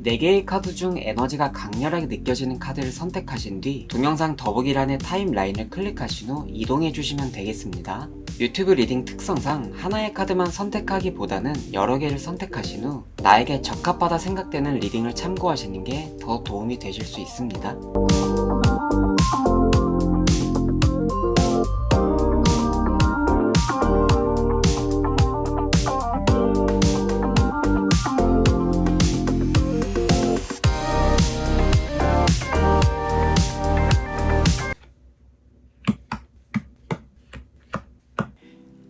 4개의 카드 중 에너지가 강렬하게 느껴지는 카드를 선택하신 뒤 동영상 더보기란의 타임라인을 클릭하신 후 이동해 주시면 되겠습니다. 유튜브 리딩 특성상 하나의 카드만 선택하기보다는 여러 개를 선택하신 후 나에게 적합하다 생각되는 리딩을 참고하시는 게 더 도움이 되실 수 있습니다.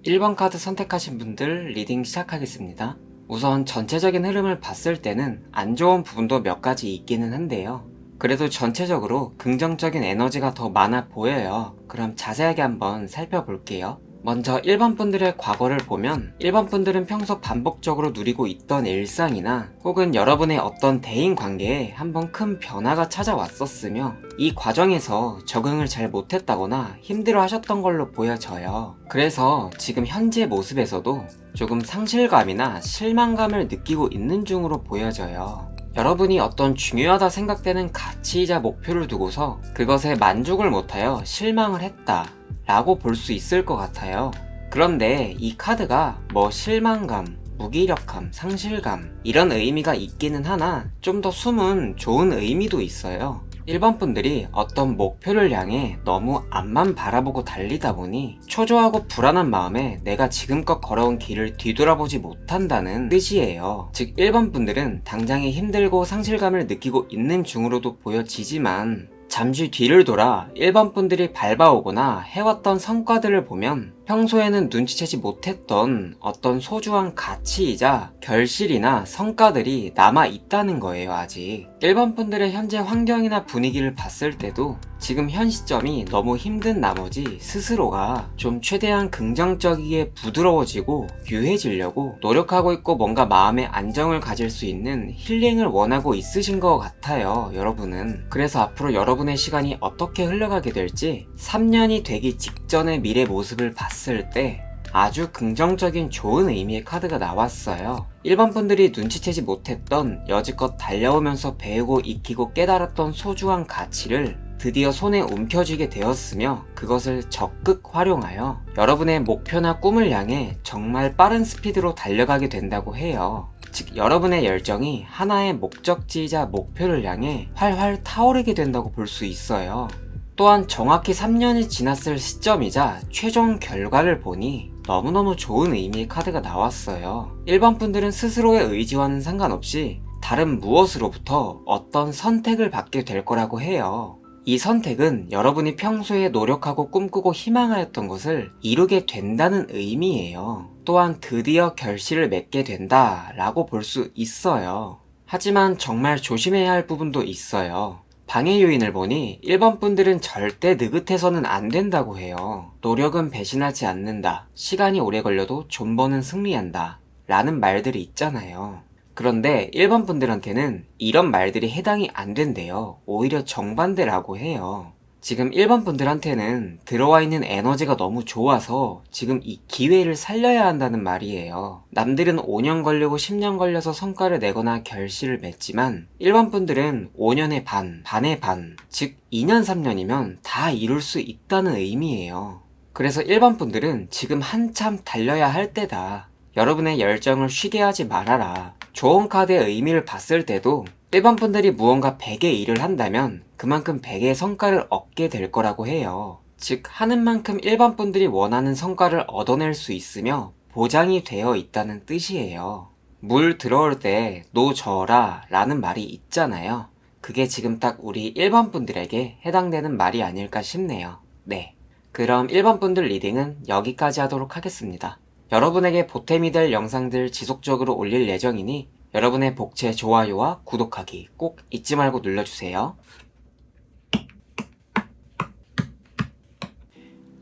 1번 카드 선택하신 분들 리딩 시작하겠습니다. 우선 전체적인 흐름을 봤을 때는 안 좋은 부분도 몇 가지 있기는 한데요. 그래도 전체적으로 긍정적인 에너지가 더 많아 보여요. 그럼 자세하게 한번 살펴볼게요. 먼저 1번 분들의 과거를 보면 1번 분들은 평소 반복적으로 누리고 있던 일상이나 혹은 여러분의 어떤 대인 관계에 한번 큰 변화가 찾아왔었으며 이 과정에서 적응을 잘 못했다거나 힘들어 하셨던 걸로 보여져요. 그래서 지금 현재 모습에서도 조금 상실감이나 실망감을 느끼고 있는 중으로 보여져요. 여러분이 어떤 중요하다 생각되는 가치이자 목표를 두고서 그것에 만족을 못하여 실망을 했다 라고 볼 수 있을 것 같아요. 그런데 이 카드가 뭐 실망감, 무기력함, 상실감 이런 의미가 있기는 하나 좀 더 숨은 좋은 의미도 있어요. 1번 분들이 어떤 목표를 향해 너무 앞만 바라보고 달리다 보니 초조하고 불안한 마음에 내가 지금껏 걸어온 길을 뒤돌아보지 못한다는 뜻이에요. 즉 1번 분들은 당장에 힘들고 상실감을 느끼고 있는 중으로도 보여지지만 잠시 뒤를 돌아 1번 분들이 밟아오거나 해왔던 성과들을 보면 평소에는 눈치채지 못했던 어떤 소중한 가치이자 결실이나 성과들이 남아있다는 거예요. 아직 1번 분들의 현재 환경이나 분위기를 봤을 때도 지금 현 시점이 너무 힘든 나머지 스스로가 좀 최대한 긍정적이게 부드러워지고 유해지려고 노력하고 있고 뭔가 마음의 안정을 가질 수 있는 힐링을 원하고 있으신 것 같아요. 여러분은. 그래서 앞으로 여러분의 시간이 어떻게 흘러가게 될지 3년이 되기 직전의 미래 모습을 봤을 때 아주 긍정적인 좋은 의미의 카드가 나왔어요. 1번 분들이 눈치채지 못했던 여지껏 달려오면서 배우고 익히고 깨달았던 소중한 가치를 드디어 손에 움켜쥐게 되었으며 그것을 적극 활용하여 여러분의 목표나 꿈을 향해 정말 빠른 스피드로 달려가게 된다고 해요. 즉 여러분의 열정이 하나의 목적지이자 목표를 향해 활활 타오르게 된다고 볼 수 있어요. 또한 정확히 3년이 지났을 시점이자 최종 결과를 보니 너무너무 좋은 의미의 카드가 나왔어요. 1번 분들은 스스로의 의지와는 상관없이 다른 무엇으로부터 어떤 선택을 받게 될 거라고 해요. 이 선택은 여러분이 평소에 노력하고 꿈꾸고 희망하였던 것을 이루게 된다는 의미예요. 또한 드디어 결실을 맺게 된다 라고 볼 수 있어요. 하지만 정말 조심해야 할 부분도 있어요. 방해 요인을 보니 1번 분들은 절대 느긋해서는 안 된다고 해요. 노력은 배신하지 않는다. 시간이 오래 걸려도 존버는 승리한다. 라는 말들이 있잖아요. 그런데 1번 분들한테는 이런 말들이 해당이 안 된대요. 오히려 정반대라고 해요. 지금 1번 분들한테는 들어와 있는 에너지가 너무 좋아서 지금 이 기회를 살려야 한다는 말이에요. 남들은 5년 걸리고 10년 걸려서 성과를 내거나 결실을 맺지만 1번 분들은 5년의 반, 반의 반, 즉 2년 3년이면 다 이룰 수 있다는 의미예요. 그래서 1번 분들은 지금 한참 달려야 할 때다. 여러분의 열정을 쉬게 하지 말아라. 좋은 카드의 의미를 봤을 때도 1번 분들이 무언가 100의 일을 한다면 그만큼 100의 성과를 얻게 될 거라고 해요. 즉 하는 만큼 1번 분들이 원하는 성과를 얻어낼 수 있으며 보장이 되어 있다는 뜻이에요. 물 들어올 때 노저라 라는 말이 있잖아요. 그게 지금 딱 우리 1번 분들에게 해당되는 말이 아닐까 싶네요. 네, 그럼 1번 분들 리딩은 여기까지 하도록 하겠습니다. 여러분에게 보탬이 될 영상들 지속적으로 올릴 예정이니 여러분의 복채 좋아요와 구독하기 꼭 잊지 말고 눌러주세요.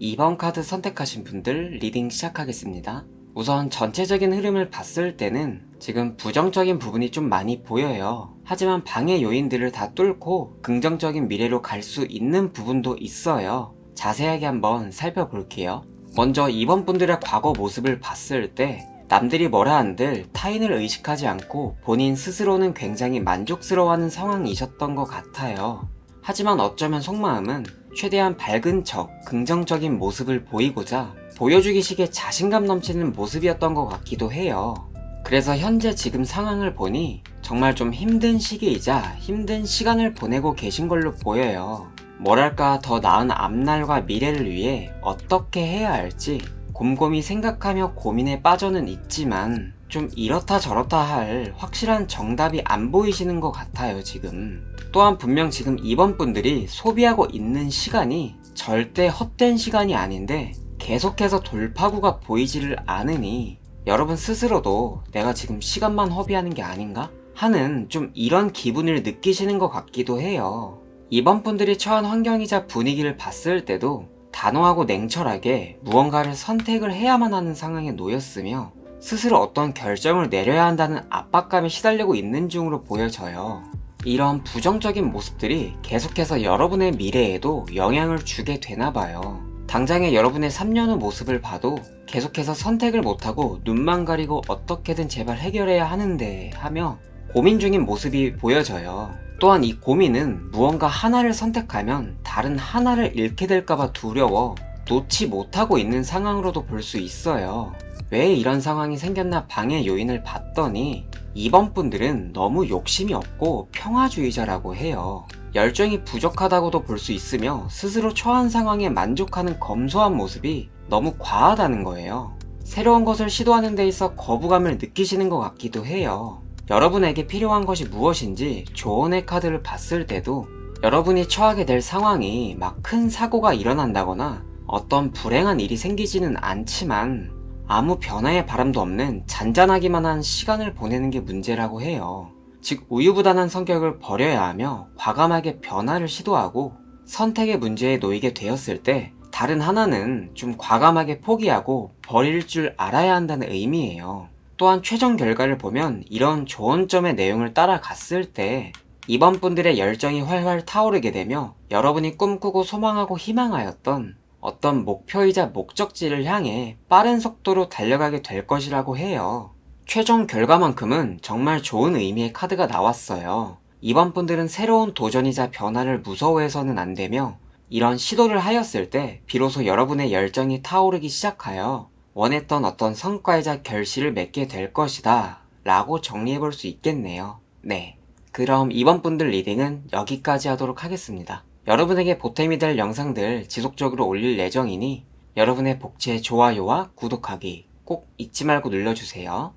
2번 카드 선택하신 분들 리딩 시작하겠습니다. 우선 전체적인 흐름을 봤을 때는 지금 부정적인 부분이 좀 많이 보여요. 하지만 방해 요인들을 다 뚫고 긍정적인 미래로 갈 수 있는 부분도 있어요. 자세하게 한번 살펴볼게요. 먼저 2번 분들의 과거 모습을 봤을 때 남들이 뭐라 한들 타인을 의식하지 않고 본인 스스로는 굉장히 만족스러워하는 상황이셨던 것 같아요. 하지만 어쩌면 속마음은 최대한 밝은 척, 긍정적인 모습을 보이고자 보여주기식의 자신감 넘치는 모습이었던 것 같기도 해요. 그래서 현재 지금 상황을 보니 정말 좀 힘든 시기이자 힘든 시간을 보내고 계신 걸로 보여요. 뭐랄까 더 나은 앞날과 미래를 위해 어떻게 해야 할지 곰곰이 생각하며 고민에 빠져는 있지만 좀 이렇다 저렇다 할 확실한 정답이 안 보이시는 것 같아요 지금. 또한 분명 지금 이번 분들이 소비하고 있는 시간이 절대 헛된 시간이 아닌데 계속해서 돌파구가 보이지를 않으니 여러분 스스로도 내가 지금 시간만 허비하는 게 아닌가? 하는 좀 이런 기분을 느끼시는 것 같기도 해요. 이번 분들이 처한 환경이자 분위기를 봤을 때도 단호하고 냉철하게 무언가를 선택을 해야만 하는 상황에 놓였으며 스스로 어떤 결정을 내려야 한다는 압박감에 시달리고 있는 중으로 보여져요. 이런 부정적인 모습들이 계속해서 여러분의 미래에도 영향을 주게 되나봐요. 당장의 여러분의 3년 후 모습을 봐도 계속해서 선택을 못하고 눈만 가리고 어떻게든 제발 해결해야 하는데 하며 고민 중인 모습이 보여져요. 또한 이 고민은 무언가 하나를 선택하면 다른 하나를 잃게 될까봐 두려워 놓지 못하고 있는 상황으로도 볼 수 있어요. 왜 이런 상황이 생겼나 방해 요인을 봤더니 이번 분들은 너무 욕심이 없고 평화주의자라고 해요. 열정이 부족하다고도 볼 수 있으며 스스로 처한 상황에 만족하는 검소한 모습이 너무 과하다는 거예요. 새로운 것을 시도하는 데 있어 거부감을 느끼시는 것 같기도 해요. 여러분에게 필요한 것이 무엇인지 조언의 카드를 봤을 때도 여러분이 처하게 될 상황이 막 큰 사고가 일어난다거나 어떤 불행한 일이 생기지는 않지만 아무 변화의 바람도 없는 잔잔하기만 한 시간을 보내는 게 문제라고 해요. 즉 우유부단한 성격을 버려야 하며 과감하게 변화를 시도하고 선택의 문제에 놓이게 되었을 때 다른 하나는 좀 과감하게 포기하고 버릴 줄 알아야 한다는 의미예요. 또한 최종 결과를 보면 이런 조언점의 내용을 따라갔을 때 이번 분들의 열정이 활활 타오르게 되며 여러분이 꿈꾸고 소망하고 희망하였던 어떤 목표이자 목적지를 향해 빠른 속도로 달려가게 될 것이라고 해요. 최종 결과만큼은 정말 좋은 의미의 카드가 나왔어요. 이번 분들은 새로운 도전이자 변화를 무서워해서는 안 되며 이런 시도를 하였을 때 비로소 여러분의 열정이 타오르기 시작하여 원했던 어떤 성과이자 결실을 맺게 될 것이다 라고 정리해볼 수 있겠네요. 네, 그럼 이번 분들 리딩은 여기까지 하도록 하겠습니다. 여러분에게 보탬이 될 영상들 지속적으로 올릴 예정이니 여러분의 복지에 좋아요와 구독하기 꼭 잊지 말고 눌러주세요.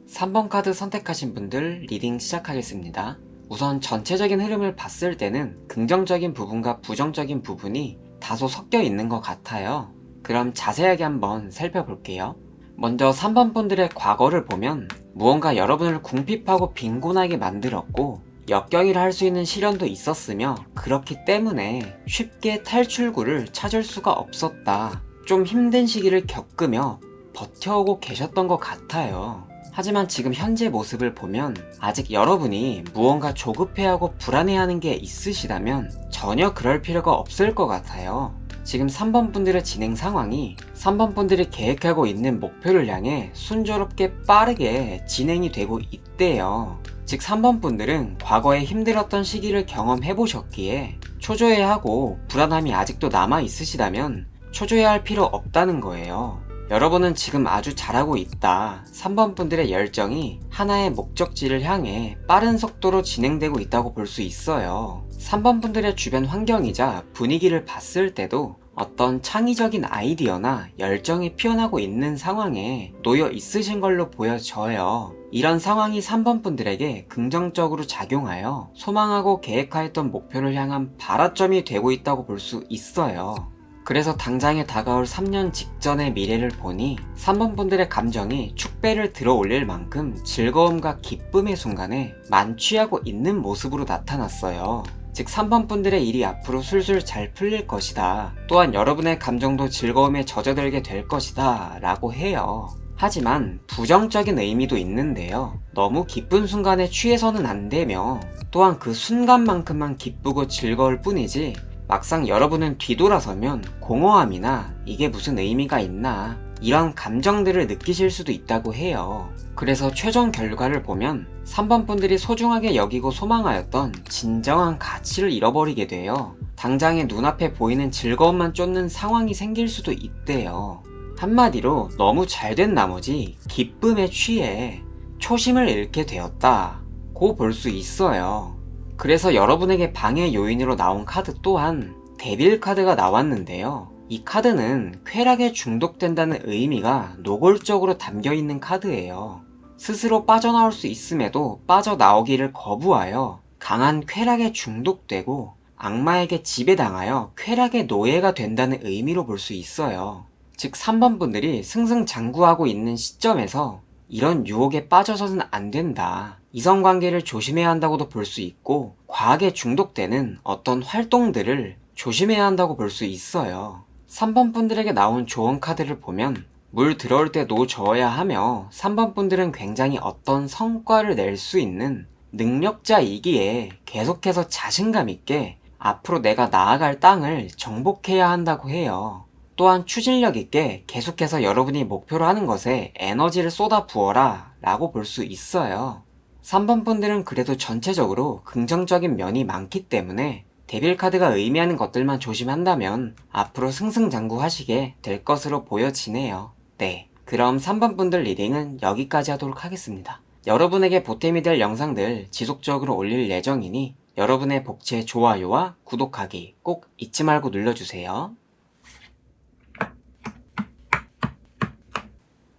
3번 카드 선택하신 분들 리딩 시작하겠습니다. 우선 전체적인 흐름을 봤을 때는 긍정적인 부분과 부정적인 부분이 다소 섞여 있는 것 같아요. 그럼 자세하게 한번 살펴볼게요. 먼저 3번 분들의 과거를 보면 무언가 여러분을 궁핍하고 빈곤하게 만들었고 역경이라 할 수 있는 시련도 있었으며 그렇기 때문에 쉽게 탈출구를 찾을 수가 없었다. 좀 힘든 시기를 겪으며 버텨오고 계셨던 것 같아요. 하지만 지금 현재 모습을 보면 아직 여러분이 무언가 조급해하고 불안해하는 게 있으시다면 전혀 그럴 필요가 없을 것 같아요. 지금 3번 분들의 진행 상황이 3번 분들이 계획하고 있는 목표를 향해 순조롭게 빠르게 진행이 되고 있대요. 즉 3번 분들은 과거에 힘들었던 시기를 경험해 보셨기에 초조해하고 불안함이 아직도 남아 있으시다면 초조해할 필요 없다는 거예요. 여러분은 지금 아주 잘하고 있다. 3번 분들의 열정이 하나의 목적지를 향해 빠른 속도로 진행되고 있다고 볼 수 있어요. 3번 분들의 주변 환경이자 분위기를 봤을 때도 어떤 창의적인 아이디어나 열정이 피어나고 있는 상황에 놓여 있으신 걸로 보여져요. 이런 상황이 3번 분들에게 긍정적으로 작용하여 소망하고 계획하였던 목표를 향한 발화점이 되고 있다고 볼 수 있어요. 그래서 당장에 다가올 3년 직전의 미래를 보니 3번 분들의 감정이 축배를 들어 올릴 만큼 즐거움과 기쁨의 순간에 만취하고 있는 모습으로 나타났어요. 즉 3번 분들의 일이 앞으로 술술 잘 풀릴 것이다. 또한 여러분의 감정도 즐거움에 젖어들게 될 것이다 라고 해요. 하지만 부정적인 의미도 있는데요. 너무 기쁜 순간에 취해서는 안 되며 또한 그 순간만큼만 기쁘고 즐거울 뿐이지 막상 여러분은 뒤돌아서면 공허함이나 이게 무슨 의미가 있나 이런 감정들을 느끼실 수도 있다고 해요. 그래서 최종 결과를 보면 3번 분들이 소중하게 여기고 소망하였던 진정한 가치를 잃어버리게 돼요. 당장에 눈앞에 보이는 즐거움만 쫓는 상황이 생길 수도 있대요. 한마디로 너무 잘된 나머지 기쁨에 취해 초심을 잃게 되었다고 볼 수 있어요. 그래서 여러분에게 방해 요인으로 나온 카드 또한 데빌 카드가 나왔는데요. 이 카드는 쾌락에 중독된다는 의미가 노골적으로 담겨있는 카드예요. 스스로 빠져나올 수 있음에도 빠져나오기를 거부하여 강한 쾌락에 중독되고 악마에게 지배당하여 쾌락의 노예가 된다는 의미로 볼 수 있어요. 즉 3번 분들이 승승장구하고 있는 시점에서 이런 유혹에 빠져서는 안 된다. 이성관계를 조심해야 한다고도 볼 수 있고 과하게 중독되는 어떤 활동들을 조심해야 한다고 볼 수 있어요. 3번 분들에게 나온 조언 카드를 보면 물 들어올 때 노 저어야 하며 3번 분들은 굉장히 어떤 성과를 낼 수 있는 능력자이기에 계속해서 자신감 있게 앞으로 내가 나아갈 땅을 정복해야 한다고 해요. 또한 추진력 있게 계속해서 여러분이 목표로 하는 것에 에너지를 쏟아 부어라 라고 볼 수 있어요. 3번 분들은 그래도 전체적으로 긍정적인 면이 많기 때문에 데빌 카드가 의미하는 것들만 조심한다면 앞으로 승승장구하시게 될 것으로 보여지네요. 네, 그럼 3번 분들 리딩은 여기까지 하도록 하겠습니다. 여러분에게 보탬이 될 영상들 지속적으로 올릴 예정이니 여러분의 복채 좋아요와 구독하기 꼭 잊지 말고 눌러주세요.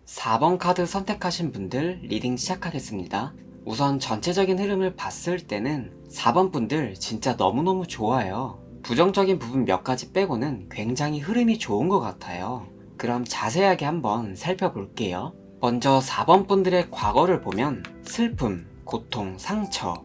4번 카드 선택하신 분들 리딩 시작하겠습니다. 우선 전체적인 흐름을 봤을 때는 4번 분들 진짜 너무너무 좋아요. 부정적인 부분 몇 가지 빼고는 굉장히 흐름이 좋은 것 같아요. 그럼 자세하게 한번 살펴볼게요. 먼저 4번 분들의 과거를 보면 슬픔, 고통, 상처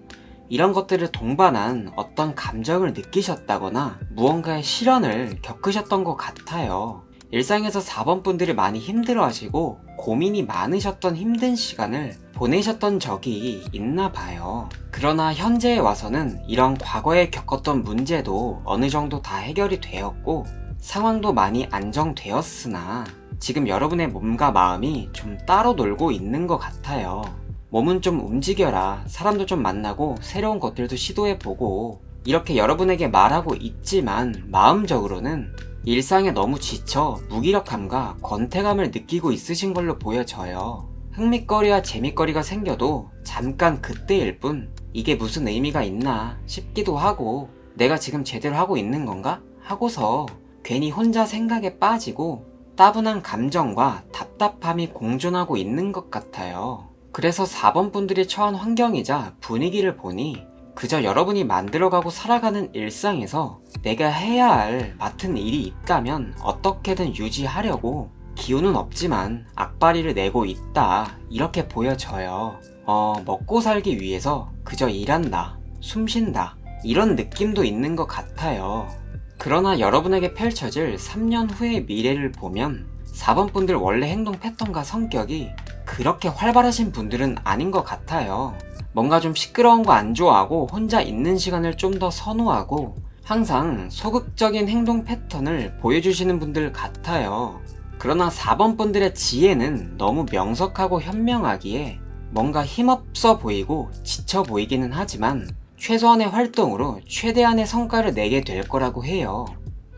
이런 것들을 동반한 어떤 감정을 느끼셨다거나 무언가의 실현을 겪으셨던 것 같아요. 일상에서 4번 분들이 많이 힘들어하시고 고민이 많으셨던 힘든 시간을 보내셨던 적이 있나 봐요. 그러나 현재에 와서는 이런 과거에 겪었던 문제도 어느 정도 다 해결이 되었고 상황도 많이 안정되었으나 지금 여러분의 몸과 마음이 좀 따로 놀고 있는 것 같아요. 몸은 좀 움직여라, 사람도 좀 만나고 새로운 것들도 시도해보고 이렇게 여러분에게 말하고 있지만 마음적으로는 일상에 너무 지쳐 무기력함과 권태감을 느끼고 있으신 걸로 보여져요. 흥미거리와 재미거리가 생겨도 잠깐 그때일 뿐 이게 무슨 의미가 있나 싶기도 하고 내가 지금 제대로 하고 있는 건가? 하고서 괜히 혼자 생각에 빠지고 따분한 감정과 답답함이 공존하고 있는 것 같아요. 그래서 4번 분들이 처한 환경이자 분위기를 보니 그저 여러분이 만들어가고 살아가는 일상에서 내가 해야 할 맡은 일이 있다면 어떻게든 유지하려고 기운은 없지만 악바리를 내고 있다 이렇게 보여져요. 먹고 살기 위해서 그저 일한다, 숨쉰다 이런 느낌도 있는 것 같아요. 그러나 여러분에게 펼쳐질 3년 후의 미래를 보면 4번 분들 원래 행동 패턴과 성격이 그렇게 활발하신 분들은 아닌 것 같아요. 뭔가 좀 시끄러운 거 안 좋아하고 혼자 있는 시간을 좀 더 선호하고 항상 소극적인 행동 패턴을 보여주시는 분들 같아요. 그러나 4번 분들의 지혜는 너무 명석하고 현명하기에 뭔가 힘없어 보이고 지쳐 보이기는 하지만 최소한의 활동으로 최대한의 성과를 내게 될 거라고 해요.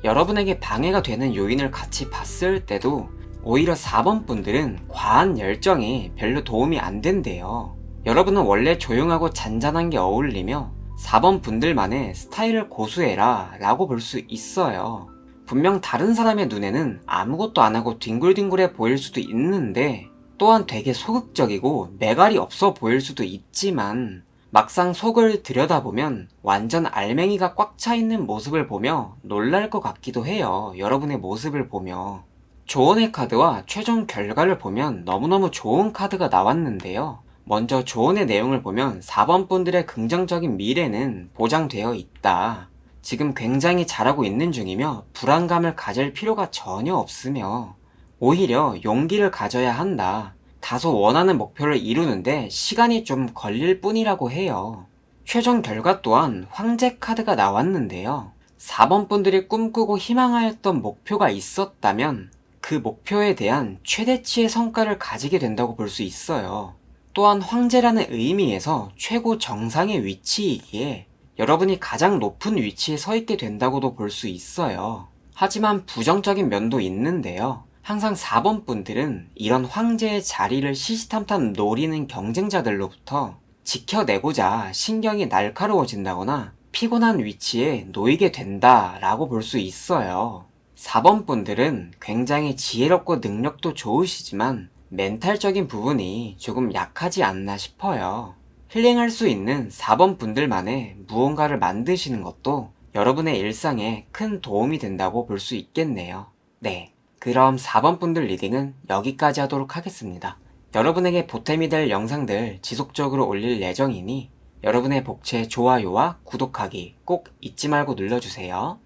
여러분에게 방해가 되는 요인을 같이 봤을 때도 오히려 4번 분들은 과한 열정이 별로 도움이 안 된대요. 여러분은 원래 조용하고 잔잔한 게 어울리며 4번 분들만의 스타일을 고수해라 라고 볼 수 있어요. 분명 다른 사람의 눈에는 아무것도 안 하고 뒹굴뒹굴해 보일 수도 있는데 또한 되게 소극적이고 매갈이 없어 보일 수도 있지만 막상 속을 들여다보면 완전 알맹이가 꽉 차 있는 모습을 보며 놀랄 것 같기도 해요. 여러분의 모습을 보며. 조언의 카드와 최종 결과를 보면 너무너무 좋은 카드가 나왔는데요. 먼저 조언의 내용을 보면 4번 분들의 긍정적인 미래는 보장되어 있다. 지금 굉장히 잘하고 있는 중이며 불안감을 가질 필요가 전혀 없으며 오히려 용기를 가져야 한다. 다소 원하는 목표를 이루는데 시간이 좀 걸릴 뿐이라고 해요. 최종 결과 또한 황제 카드가 나왔는데요. 4번 분들이 꿈꾸고 희망하였던 목표가 있었다면 그 목표에 대한 최대치의 성과를 가지게 된다고 볼 수 있어요. 또한 황제라는 의미에서 최고 정상의 위치이기에 여러분이 가장 높은 위치에 서 있게 된다고도 볼 수 있어요. 하지만 부정적인 면도 있는데요. 항상 4번 분들은 이런 황제의 자리를 시시탐탐 노리는 경쟁자들로부터 지켜내고자 신경이 날카로워진다거나 피곤한 위치에 놓이게 된다라고 볼 수 있어요. 4번 분들은 굉장히 지혜롭고 능력도 좋으시지만 멘탈적인 부분이 조금 약하지 않나 싶어요. 힐링할 수 있는 4번 분들만의 무언가를 만드시는 것도 여러분의 일상에 큰 도움이 된다고 볼 수 있겠네요. 네, 그럼 4번 분들 리딩은 여기까지 하도록 하겠습니다. 여러분에게 보탬이 될 영상들 지속적으로 올릴 예정이니 여러분의 복채 좋아요와 구독하기 꼭 잊지 말고 눌러주세요.